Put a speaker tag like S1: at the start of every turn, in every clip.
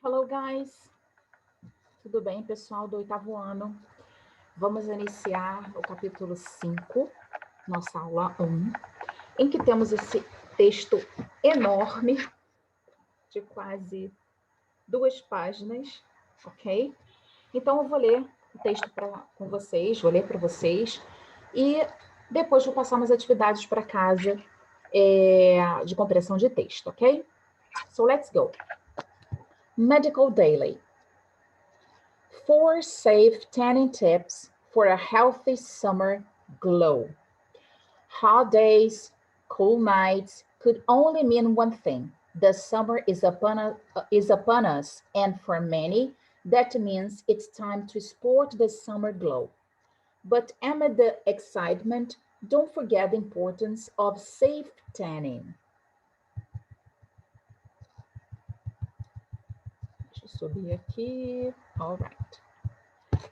S1: Hello, guys. Tudo bem, pessoal do oitavo ano? Vamos iniciar o capítulo 5, nossa aula 1, em que temos esse texto enorme, de quase 2 páginas, ok? Então, eu vou ler o texto com vocês, vou ler para vocês, e depois vou passar umas atividades para casa de compreensão de texto, ok? So, let's go. Medical Daily. 4 safe tanning tips for a healthy summer glow. Hot days, cool nights could only mean one thing. The summer is upon us, and for many, that means it's time to sport the summer glow. But amid the excitement, don't forget the importance of safe tanning. Deixa eu subir aqui. All right.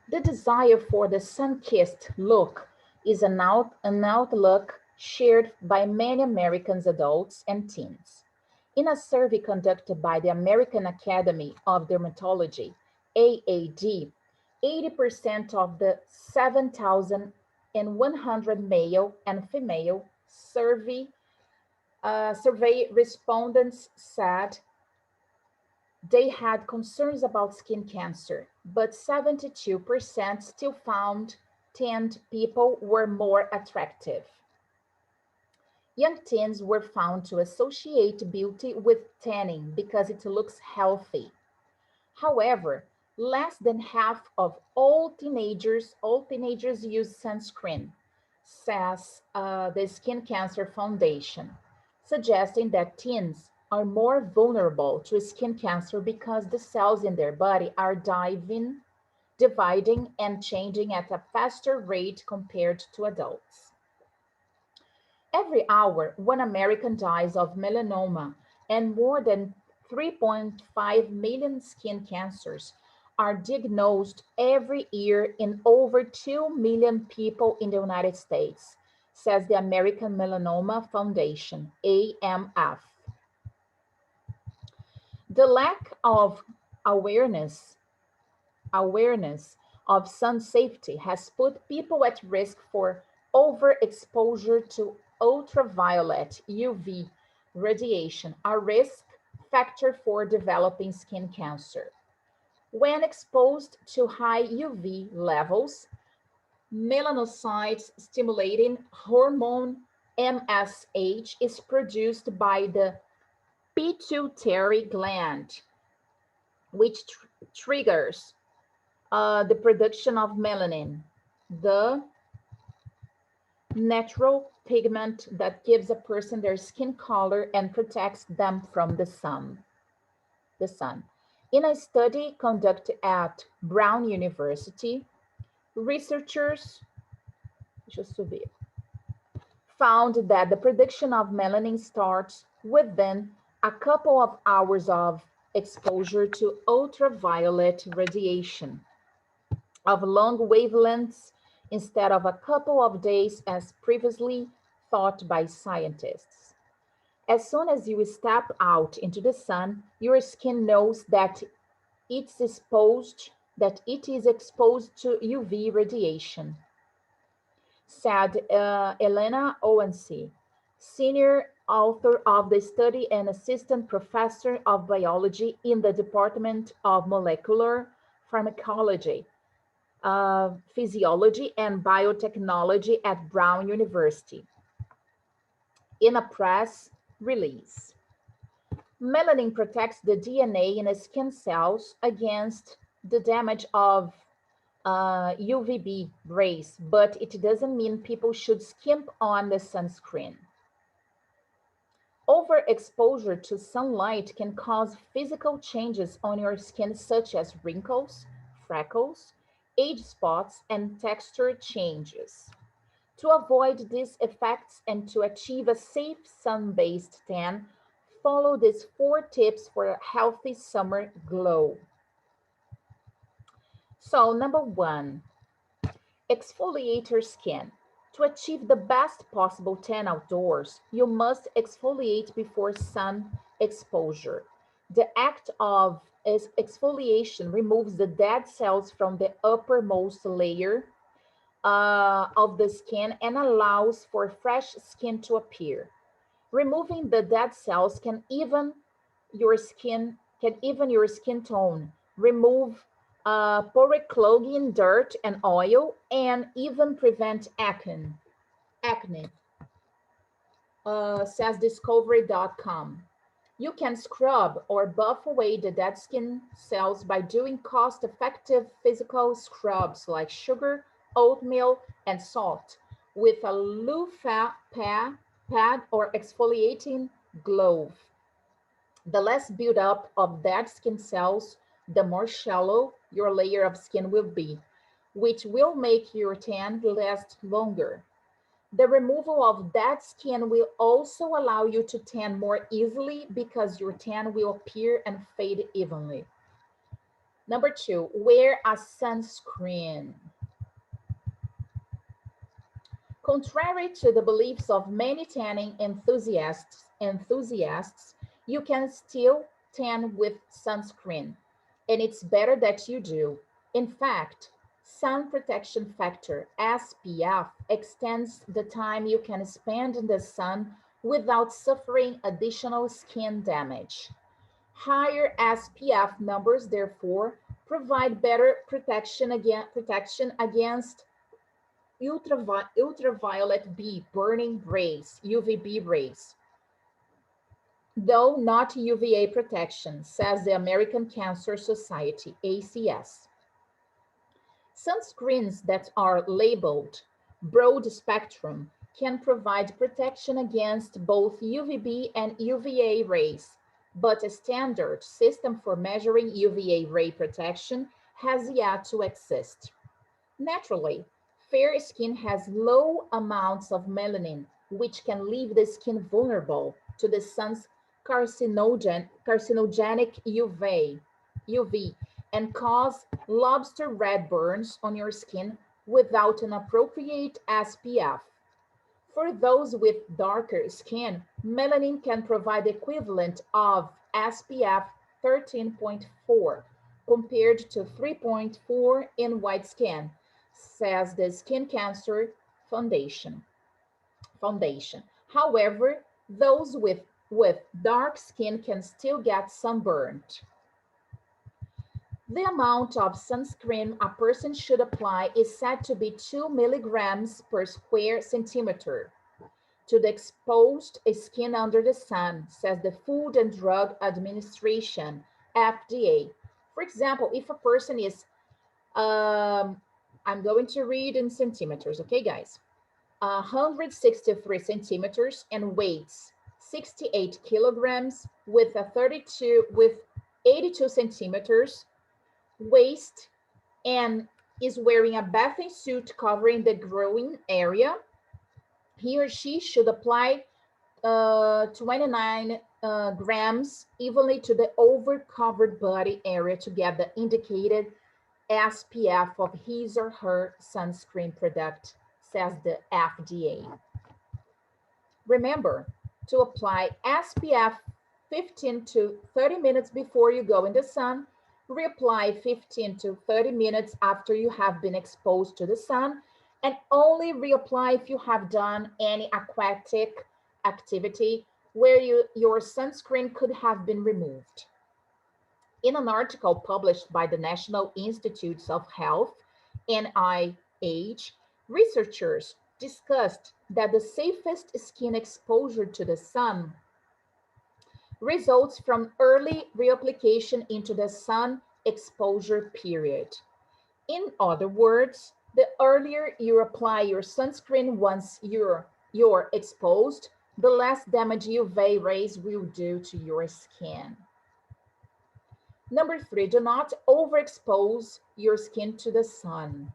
S1: The desire for the sun-kissed look is an outlook shared by many American adults and teens. In a survey conducted by the American Academy of Dermatology, AAD, 80% of the 7,100 male and female survey respondents said they had concerns about skin cancer, but 72% still found tanned people were more attractive. Young teens were found to associate beauty with tanning because it looks healthy. However, less than half of all teenagers use sunscreen, says the Skin Cancer Foundation, suggesting that teens are more vulnerable to skin cancer because the cells in their body are dividing and changing at a faster rate compared to adults. Every hour, 1 American dies of melanoma, and more than 3.5 million skin cancers are diagnosed every year in over 2 million people in the United States, says the American Melanoma Foundation, AMF. The lack of awareness of sun safety has put people at risk for overexposure to ultraviolet UV radiation, a risk factor for developing skin cancer. When exposed to high UV levels, melanocytes stimulating hormone MSH is produced by the pituitary gland, which triggers the production of melanin, the natural pigment that gives a person their skin color and protects them from the sun. In a study conducted at Brown University, researchers found that the production of melanin starts within a couple of hours of exposure to ultraviolet radiation of long wavelengths instead of a couple of days as previously thought by scientists. As soon as you step out into the sun, your skin knows that it is exposed to UV radiation, said Elena Owensi, senior author of the study and assistant professor of biology in the Department of Molecular Pharmacology, Physiology and Biotechnology at Brown University. In a press release, melanin protects the DNA in skin cells against the damage of UVB rays, but it doesn't mean people should skimp on the sunscreen. Overexposure to sunlight can cause physical changes on your skin, such as wrinkles, freckles, age spots, and texture changes. To avoid these effects and to achieve a safe sun-based tan, follow these 4 tips for a healthy summer glow. So, number 1, exfoliate your skin. To achieve the best possible tan outdoors, you must exfoliate before sun exposure. The act of exfoliation removes the dead cells from the uppermost layer of the skin and allows for fresh skin to appear. Removing the dead cells can even your skin tone, remove pore-clogging dirt and oil, and even prevent acne. Says discovery.com. You can scrub or buff away the dead skin cells by doing cost-effective physical scrubs like sugar, oatmeal, and salt with a loofah pad or exfoliating glove. The less buildup of dead skin cells, the more shallow your layer of skin will be, which will make your tan last longer. The removal of dead skin will also allow you to tan more easily because your tan will appear and fade evenly. Number 2, wear a sunscreen. Contrary to the beliefs of many tanning enthusiasts, you can still tan with sunscreen, and it's better that you do. In fact, sun protection factor, SPF, extends the time you can spend in the sun without suffering additional skin damage. Higher SPF numbers, therefore, provide better protection against ultraviolet B burning rays, UVB rays, though not UVA protection, says the American Cancer Society, ACS. Sunscreens that are labeled broad spectrum can provide protection against both UVB and UVA rays, but a standard system for measuring UVA ray protection has yet to exist. Naturally, fair skin has low amounts of melanin, which can leave the skin vulnerable to the sun's carcinogenic UV and cause lobster red burns on your skin without an appropriate SPF. For those with darker skin, melanin can provide the equivalent of SPF 13.4 compared to 3.4 in white skin, says the Skin Cancer Foundation. However, those with dark skin can still get sunburned. The amount of sunscreen a person should apply is said to be 2 milligrams per square centimeter to the exposed skin under the sun, says the Food and Drug Administration, FDA. For example, if a person is, I'm going to read in centimeters, okay, guys? 163 centimeters and weighs 68 kilograms with 82 centimeters waist and is wearing a bathing suit covering the growing area, he or she should apply 29 grams evenly to the over-covered body area to get the indicated SPF of his or her sunscreen product, says the FDA. Remember to apply SPF 15 to 30 minutes before you go in the sun, reapply 15 to 30 minutes after you have been exposed to the sun, and only reapply if you have done any aquatic activity where your sunscreen could have been removed. In an article published by the National Institutes of Health, NIH, researchers discussed that the safest skin exposure to the sun results from early reapplication into the sun exposure period. In other words, the earlier you apply your sunscreen once you're exposed, the less damage UV rays will do to your skin. Number 3, do not overexpose your skin to the sun.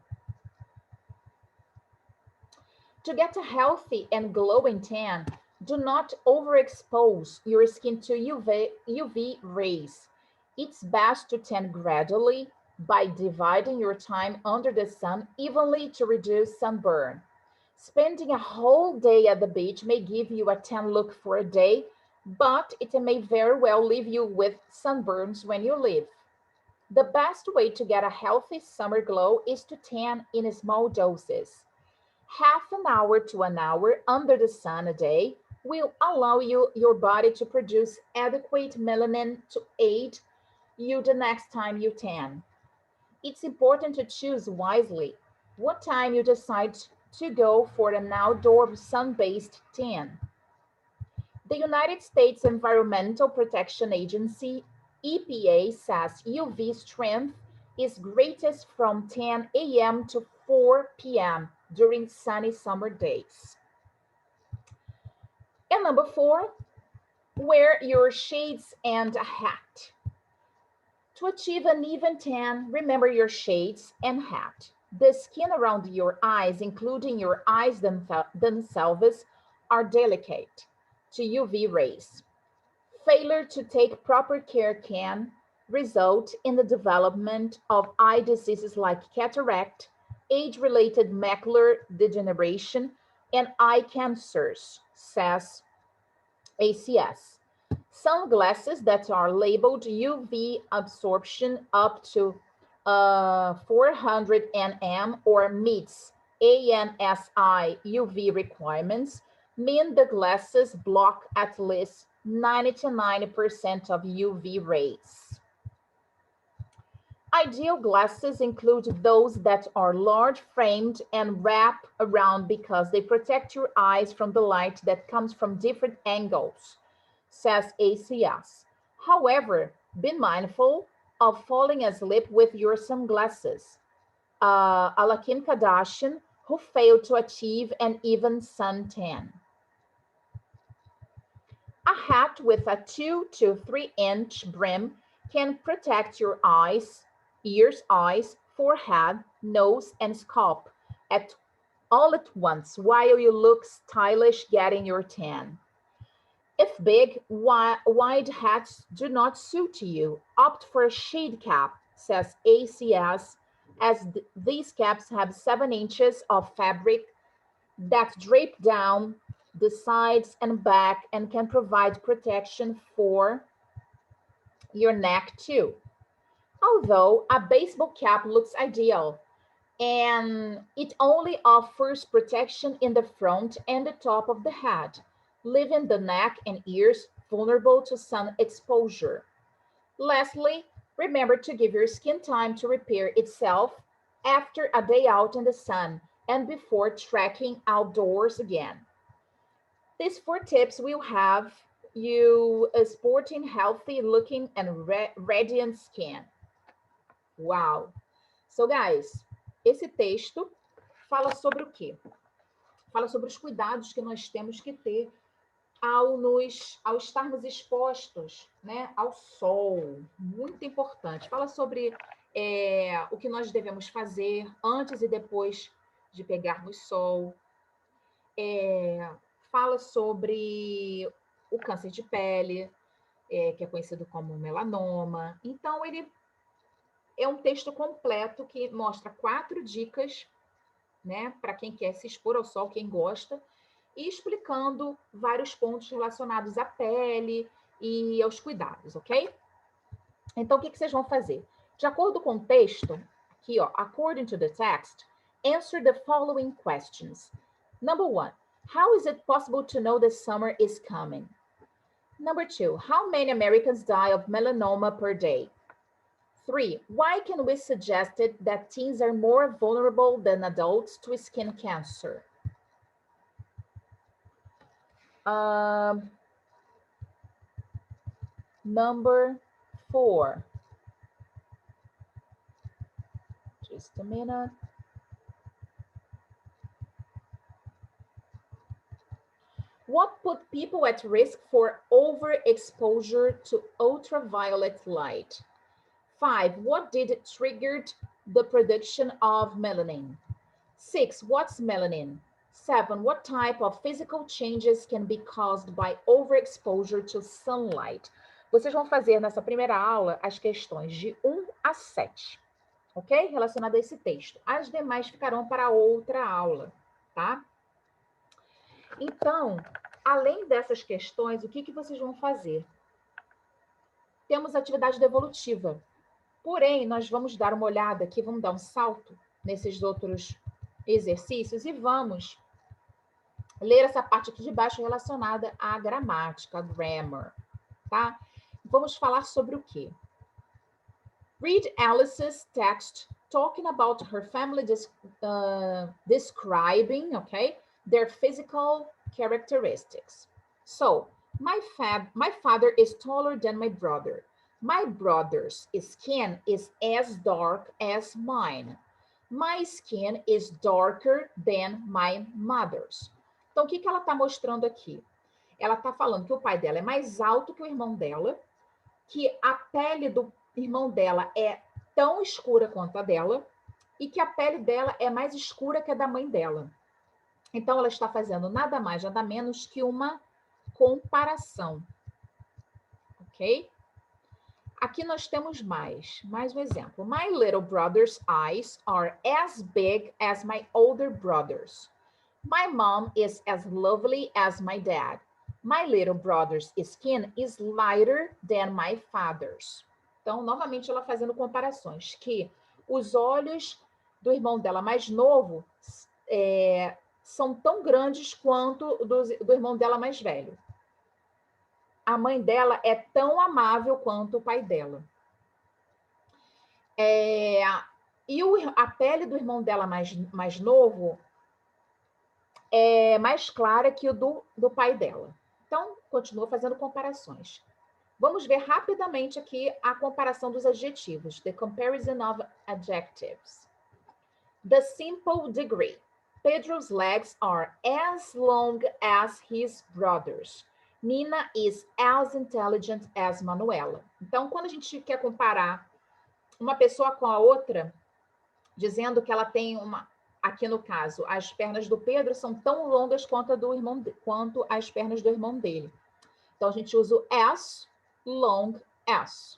S1: To get a healthy and glowing tan, do not overexpose your skin to UV rays. It's best to tan gradually by dividing your time under the sun evenly to reduce sunburn. Spending a whole day at the beach may give you a tan look for a day, but it may very well leave you with sunburns when you leave. The best way to get a healthy summer glow is to tan in small doses. Half an hour to an hour under the sun a day will allow your body to produce adequate melanin to aid you the next time you tan. It's important to choose wisely what time you decide to go for an outdoor sun-based tan. The United States Environmental Protection Agency, EPA, says UV strength is greatest from 10 a.m. to 4 p.m. during sunny summer days. And number 4, wear your shades and a hat. To achieve an even tan, remember your shades and hat. The skin around your eyes, including your eyes themselves, are delicate to UV rays. Failure to take proper care can result in the development of eye diseases like cataract, age-related macular degeneration, and eye cancers, says ACS. Sunglasses that are labeled UV absorption up to 400 nm or meets ANSI UV requirements mean the glasses block at least 90 to 90% of UV rays. Ideal glasses include those that are large framed and wrap around because they protect your eyes from the light that comes from different angles, says ACS. However, be mindful of falling asleep with your sunglasses. A Kim Kardashian who failed to achieve an even suntan. A hat with a 2 to 3 inch brim can protect your eyes, ears, eyes, forehead, nose, and scalp all at once while you look stylish getting your tan. If big, wide hats do not suit you, opt for a shade cap, says ACS, as these caps have 7 inches of fabric that drape down the sides and back and can provide protection for your neck too. Although a baseball cap looks ideal, and it only offers protection in the front and the top of the head, leaving the neck and ears vulnerable to sun exposure. Lastly, remember to give your skin time to repair itself after a day out in the sun and before trekking outdoors again. These 4 tips will have you sporting healthy looking and radiant skin. Wow! So, guys, esse texto fala sobre o quê? Fala sobre os cuidados que nós temos que ter ao estarmos expostos, né, ao sol. Muito importante. Fala sobre o que nós devemos fazer antes e depois de pegarmos sol. Fala sobre o câncer de pele, que é conhecido como melanoma. Então, ele é um texto completo que mostra 4 dicas, né, para quem quer se expor ao sol, quem gosta, e explicando vários pontos relacionados à pele e aos cuidados, ok? Então, o que vocês vão fazer? De acordo com o texto, aqui, ó, according to the text, answer the following questions. Number 1, how is it possible to know the summer is coming? Number 2, how many Americans die of melanoma per day? 3, why can we suggest that teens are more vulnerable than adults to skin cancer? Number 4. Just a minute. What put people at risk for overexposure to ultraviolet light? 5, what triggered the production of melanin? 6, what's melanin? 7, what type of physical changes can be caused by overexposure to sunlight? Vocês vão fazer nessa primeira aula as questões de 1 a 7, ok? Relacionado a esse texto. As demais ficarão para outra aula, tá? Então, além dessas questões, o que vocês vão fazer? Temos atividade devolutiva. Porém, nós vamos dar uma olhada aqui, vamos dar um salto nesses outros exercícios e vamos ler essa parte aqui de baixo relacionada à gramática, grammar, tá? Vamos falar sobre o quê? Read Alice's text talking about her family describing, okay, their physical characteristics. So, my father is taller than my brother. My brother's skin is as dark as mine. My skin is darker than my mother's. Então, o que ela está mostrando aqui? Ela está falando que o pai dela é mais alto que o irmão dela, que a pele do irmão dela é tão escura quanto a dela e que a pele dela é mais escura que a da mãe dela. Então, ela está fazendo nada mais, nada menos que uma comparação. Ok? Aqui nós temos mais um exemplo. My little brother's eyes are as big as my older brother's. My mom is as lovely as my dad. My little brother's skin is lighter than my father's. Então, novamente, ela fazendo comparações, que os olhos do irmão dela mais novo são tão grandes quanto do irmão dela mais velho. A mãe dela é tão amável quanto o pai dela. E a pele do irmão dela mais novo é mais clara que o do pai dela. Então, continua fazendo comparações. Vamos ver rapidamente aqui a comparação dos adjetivos. The comparison of adjectives. The simple degree. Pedro's legs are as long as his brother's. Nina is as intelligent as Manuela. Então, quando a gente quer comparar uma pessoa com a outra, dizendo que ela tem aqui no caso, as pernas do Pedro são tão longas quanto as pernas do irmão dele. Então, a gente usa o as, long as.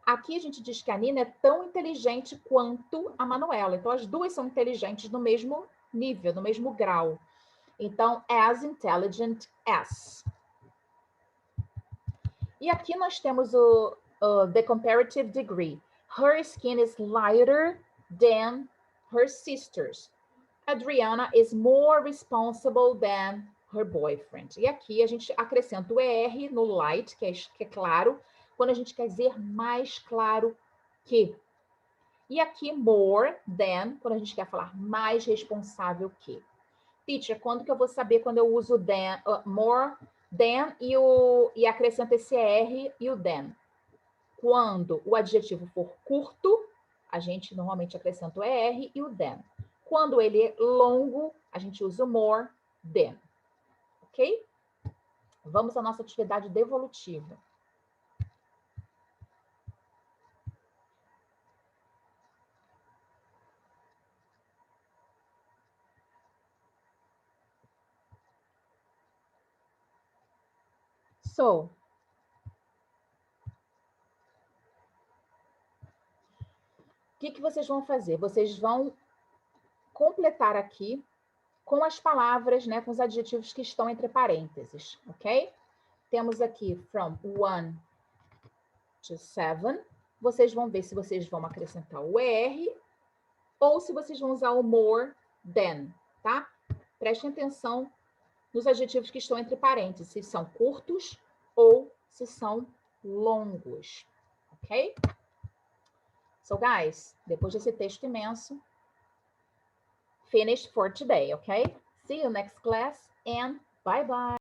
S1: Aqui a gente diz que a Nina é tão inteligente quanto a Manuela. Então, as duas são inteligentes no mesmo nível, no mesmo grau. Então, as intelligent as. E aqui nós temos the comparative degree. Her skin is lighter than her sister's. Adriana is more responsible than her boyfriend. E aqui a gente acrescenta o ER no light, que é claro, quando a gente quer dizer mais claro que. E aqui more than, quando a gente quer falar mais responsável que. Teacher, quando que eu vou saber quando eu uso than, more than e acrescento esse ER e o than? Quando o adjetivo for curto, a gente normalmente acrescenta o ER e o than. Quando ele é longo, a gente usa o more than. Ok? Vamos à nossa atividade devolutiva. So, o que vocês vão fazer? Vocês vão completar aqui com as palavras, né, com os adjetivos que estão entre parênteses, ok? Temos aqui from 1 to 7. Vocês vão ver se vocês vão acrescentar o ER ou se vocês vão usar o more than, tá? Prestem atenção nos adjetivos que estão entre parênteses, se são curtos ou se são longos, ok? So, guys, depois desse texto imenso, finished for today, okay? See you next class and bye-bye.